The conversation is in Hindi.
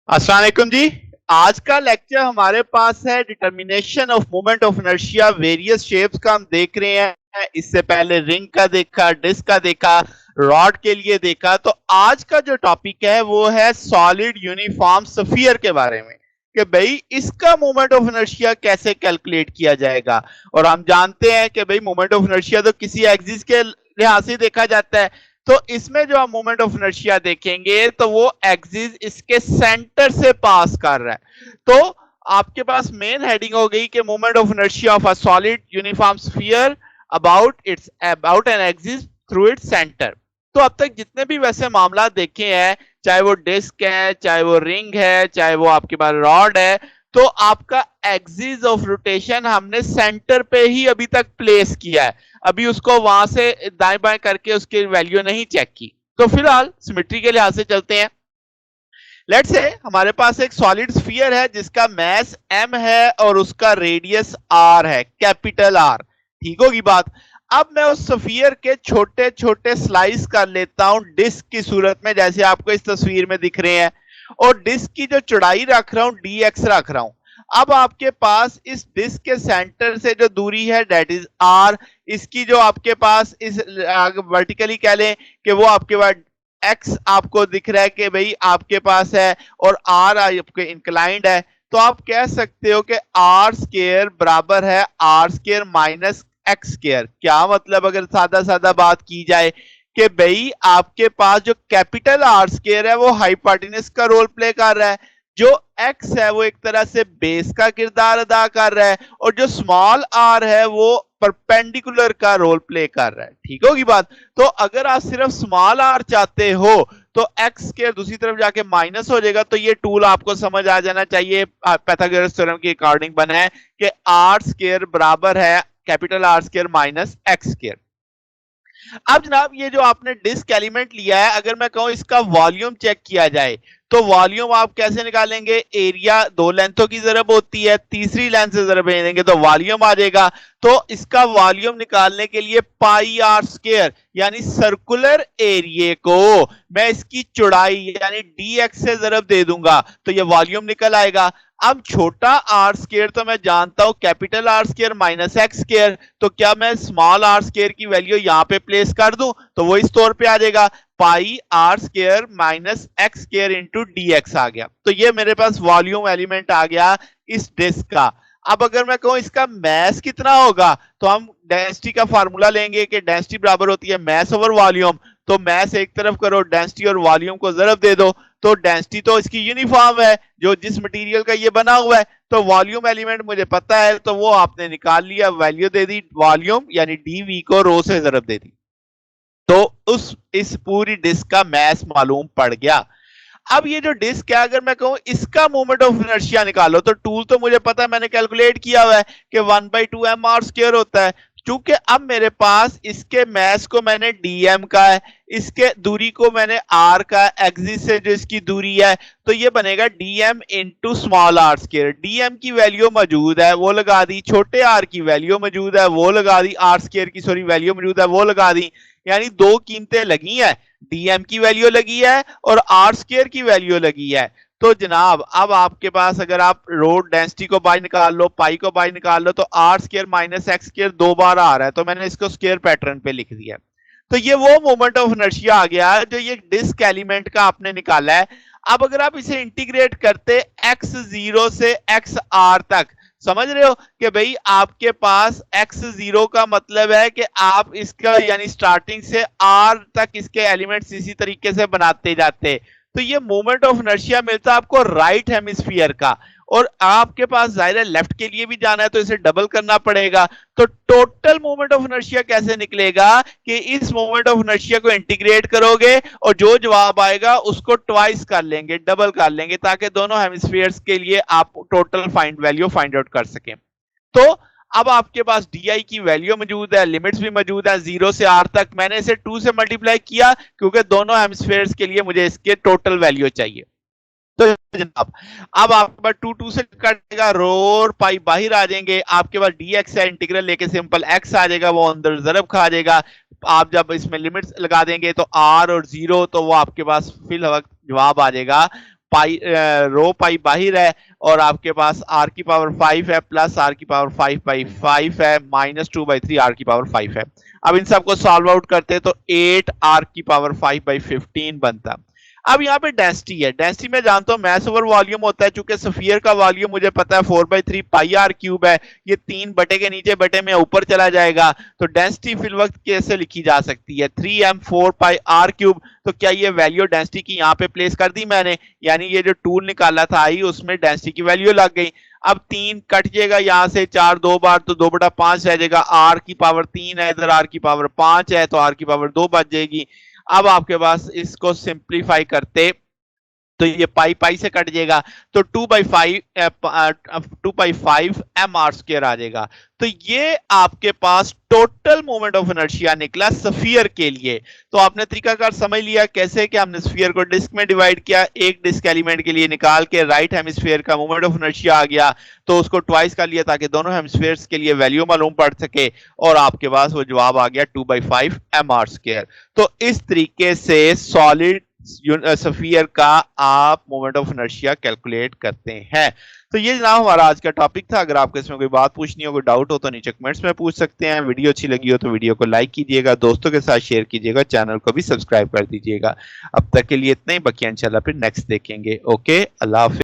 अस्सलाम वालेकुम जी। आज का लेक्चर हमारे पास है determination of moment of inertia various shapes का हम देख रहे हैं। इससे पहले रिंग का देखा, डिस्क का देखा, रॉड के लिए देखा। तो आज का जो टॉपिक है वो है सॉलिड यूनिफॉर्म स्फीयर के बारे में कि भाई इसका मोमेंट ऑफ इनर्शिया कैसे कैलकुलेट किया जाएगा। और हम जानते हैं कि भाई मोमेंट ऑफ इनर्शिया तो किसी एक्सिस के लिहाज से देखा जाता है। तो इसमें जो हम मोमेंट ऑफ इनर्शिया देखेंगे तो वो एक्सिस इसके सेंटर से पास कर रहा है। तो आपके पास मेन हेडिंग हो गई कि moment of inertia of a solid uniform sphere about an axis through its centre. तो अब तक जितने भी वैसे मामला देखे हैं, चाहे वो डिस्क है, चाहे वो रिंग है, चाहे वो आपके पास रॉड है, तो आपका एक्सिस ऑफ रोटेशन हमने सेंटर पे ही अभी तक प्लेस किया है। अभी उसको वहां से दाएं बाएं करके उसकी वैल्यू नहीं चेक की। तो फिलहाल सिमेट्री के लिहाज से चलते हैं। लेट्स से हमारे पास एक सॉलिड स्फीयर है जिसका मैस m है और उसका रेडियस r है, कैपिटल R। ठीक होगी बात। अब मैं उस स्फीयर के छोटे छोटे स्लाइस कर लेता हूं डिस्क की सूरत में, जैसे आपको इस तस्वीर में दिख रहे हैं। और डिस्क की जो चौड़ाई रख रहा हूं dx रख रहा हूं। अब आपके पास इस डिस्क के सेंटर से जो दूरी है दैट इज r। इसकी जो आपके पास इस वर्टिकली कह लें कि वो आपके पास एक्स आपको दिख रहा है कि भाई आपके पास है, और आर आपके इंक्लाइंड है। तो आप कह सकते हो कि आर स्केयर बराबर है r square minus x square. क्या मतलब, अगर सादा सादा बात की जाए कि भाई आपके पास जो कैपिटल आर स्केयर है वो हाइपोटेन्यूज का रोल प्ले कर रहा है, जो एक्स है वो एक तरह से बेस का किरदार अदा कर रहा है, और जो स्मॉल आर है वो परपेंडिकुलर का रोल प्ले कर रहा है। ठीक होगी बात। तो अगर आप सिर्फ स्मॉल आर चाहते हो तो एक्स के दूसरी तरफ जाके माइनस हो जाएगा। तो ये टूल आपको समझ आ जाना चाहिए, पाइथागोरस थ्योरम के अकॉर्डिंग बना है कि आर स्केयर बराबर है capital R square minus x square. अब जनाब ये जो आपने डिस्क एलिमेंट लिया है, अगर मैं कहूं इसका वॉल्यूम चेक किया जाए तो वॉल्यूम आप कैसे निकालेंगे? एरिया दो लेंथों की जरब होती है, तीसरी लेंथ से जरब देंगे तो वॉल्यूम आ जाएगा। तो इसका वॉल्यूम निकालने के लिए पाई आर स्केयर यानी सर्कुलर एरिया को मैं इसकी चौड़ाई यानी डी एक्स से जरब दे दूंगा तो ये वॉल्यूम निकल आएगा। अब छोटा आर स्केयर तो मैं जानता हूं capital R square minus x square. तो क्या मैं स्मॉल आर स्केयर की वैल्यू यहां पे प्लेस कर दूं तो वो इस तौर पे आ जाएगा, pi r square minus x square into d x आ गया। तो ये मेरे पास वॉल्यूम एलिमेंट आ गया इस डिस्क का। अब अगर मैं कहूं इसका मैस कितना होगा तो हम डेंसिटी का फार्मूला लेंगे कि डेंसिटी बराबर होती है मैस ओवर वॉल्यूम। तो मैस एक तरफ करो, डेंसिटी और वॉल्यूम को जरब दे दो। तो डेंसिटी तो इसकी यूनिफॉर्म है जो जिस मटेरियल का ये बना हुआ है। तो वॉल्यूम एलिमेंट मुझे पता है तो वो आपने निकाल लिया, वैल्यू दे दी वॉल्यूम यानी डीवी को रो से जरब दे दी। तो उस इस पूरी डिस्क का मैस मालूम पड़ गया। अब ये जो डिस्क है अगर मैं कहूं इसका मोमेंट ऑफ इनर्शिया निकालो तो टूल तो मुझे पता है, मैंने कैलकुलेट किया हुआ है कि 1/2 mr स्क्वायर होता है। चूंकि अब मेरे पास इसके मैस को मैंने डीएम का है, इसके दूरी को मैंने आर का, एक्सिस से जो इसकी दूरी है, तो ये बनेगा DM into small r square. DM की वैल्यू मौजूद है वो लगा दी, छोटे आर की वैल्यू मौजूद है वो लगा दी, आर स्केयर की सॉरी वैल्यू मौजूद है वो लगा दी। यानी दो कीमतें लगी हैं, डीएम की वैल्यू लगी है और आर स्केयर की वैल्यू लगी है। तो जनाब अब आपके पास अगर आप रोड डेंसिटी को बाय निकाल लो, पाई को बाय निकाल लो, तो r square minus x square दो बार आ रहा है तो मैंने इसको स्केयर पैटर्न पे लिख दिया। तो ये वो मोमेंट ऑफ इनर्शिया आ गया जो ये डिस्क एलिमेंट का आपने निकाला है। अब अगर आप इसे इंटीग्रेट करते एक्स जीरो से एक्स आर तक, समझ रहे हो कि भाई आपके पास एक्स जीरो का मतलब है कि आप इसका यानी स्टार्टिंग से आर तक इसके एलिमेंट्स इसी तरीके से बनाते जाते, तो ये मोमेंट ऑफ इनर्शिया मिलता आपको राइट हेमिस्फीयर का। और आपके पास जाहिर है लेफ्ट के लिए भी जाना है तो इसे डबल करना पड़ेगा। तो टोटल मोमेंट ऑफ इनर्शिया कैसे निकलेगा कि इस मोमेंट ऑफ इनर्शिया को इंटीग्रेट करोगे और जो जवाब आएगा उसको ट्वाइस कर लेंगे, डबल कर लेंगे, ताकि दोनों हेमिस्फीयर्स के लिए आप total find value find out कर सकें। तो अब आपके पास डी की वैल्यू मौजूद है, लिमिट्स भी मौजूद है जीरो से आर तक। मैंने इसे 2 से मल्टीप्लाई किया क्योंकि दोनों हेमिस्फीयर्स के लिए मुझे इसके टोटल वैल्यू चाहिए। तो जनाब अब आपके पास टू टू से कटेगा, रो और पाई बाहर आ जाएंगे, आपके पास डी एक्स है, इंटीग्रल लेके सिंपल एक्स आ जाएगा, वो अंदर जरब खा जाएगा। आप जब इसमें लिमिट्स लगा देंगे तो आर और जीरो, तो वो आपके पास फिल वक्त जवाब आ जाएगा पाई रो पाई बाहर है और आपके पास आर की पावर 5 है प्लस आर की पावर 5/5 है माइनस 2/3 आर की पावर 5 है। अब इन सबको सॉल्व आउट करते हैं तो 8 आर की पावर 5/15 बनता। अब यहाँ पे डेंसिटी है, डेंसिटी में जानता हूँ मैस ओवर वॉल्यूम होता है, चूंकि स्फीयर का वॉल्यूम मुझे पता है 4/3 पाई आर क्यूब है, ये 3 बटे के नीचे बटे में ऊपर चला जाएगा, तो डेंसिटी फिल वक्त कैसे लिखी जा सकती है 3m4 पाई आर क्यूब। तो क्या ये वैल्यू डेंसिटी की यहाँ पे प्लेस कर दी मैंने, यानी ये जो टूल निकाला था आई उसमें डेंसिटी की वैल्यू लग गई। अब 3 कट जाएगा यहाँ से 4 दो बार तो 2/5 रह जाएगा, आर की पावर 3 है इधर आर की पावर 5 है तो आर की पावर 2 बच जाएगी। अब आपके पास इसको सिंप्लीफाई करते तो ये पाई पाई से कट जाएगा तो 2/5 एम आर स्क्वायर आ जाएगा। तो ये आपके पास टोटल मोमेंट ऑफ इनर्शिया निकला स्फीयर के लिए। तो आपने तरीकाकार समझ लिया कैसे कि हमने स्फीयर को डिस्क में डिवाइड किया, एक डिस्क एलिमेंट के लिए निकाल के राइट हेमिस्फीयर का मोमेंट ऑफ इनर्शिया आ गया तो उसको ट्वाइस कर लिया ताकि दोनों हेमिस्फीयर्स के लिए वैल्यू मालूम पड़ सके और आपके पास वो जवाब आ गया 2/5 एम आर स्क्वायर। तो इस तरीके से सॉलिड स्फीयर का आप मोमेंट ऑफ इनर्शिया कैलकुलेट करते हैं। तो ये जनाब हमारा आज का टॉपिक था। अगर आपको इसमें कोई बात पूछनी हो, कोई डाउट हो तो नीचे कमेंट्स में पूछ सकते हैं। वीडियो अच्छी लगी हो तो वीडियो को लाइक कीजिएगा, दोस्तों के साथ शेयर कीजिएगा, चैनल को भी सब्सक्राइब कर दीजिएगा। अब तक के लिए इतना ही, बाकी इंशाल्लाह फिर नेक्स्ट देखेंगे। ओके, अल्लाह हाफिज़।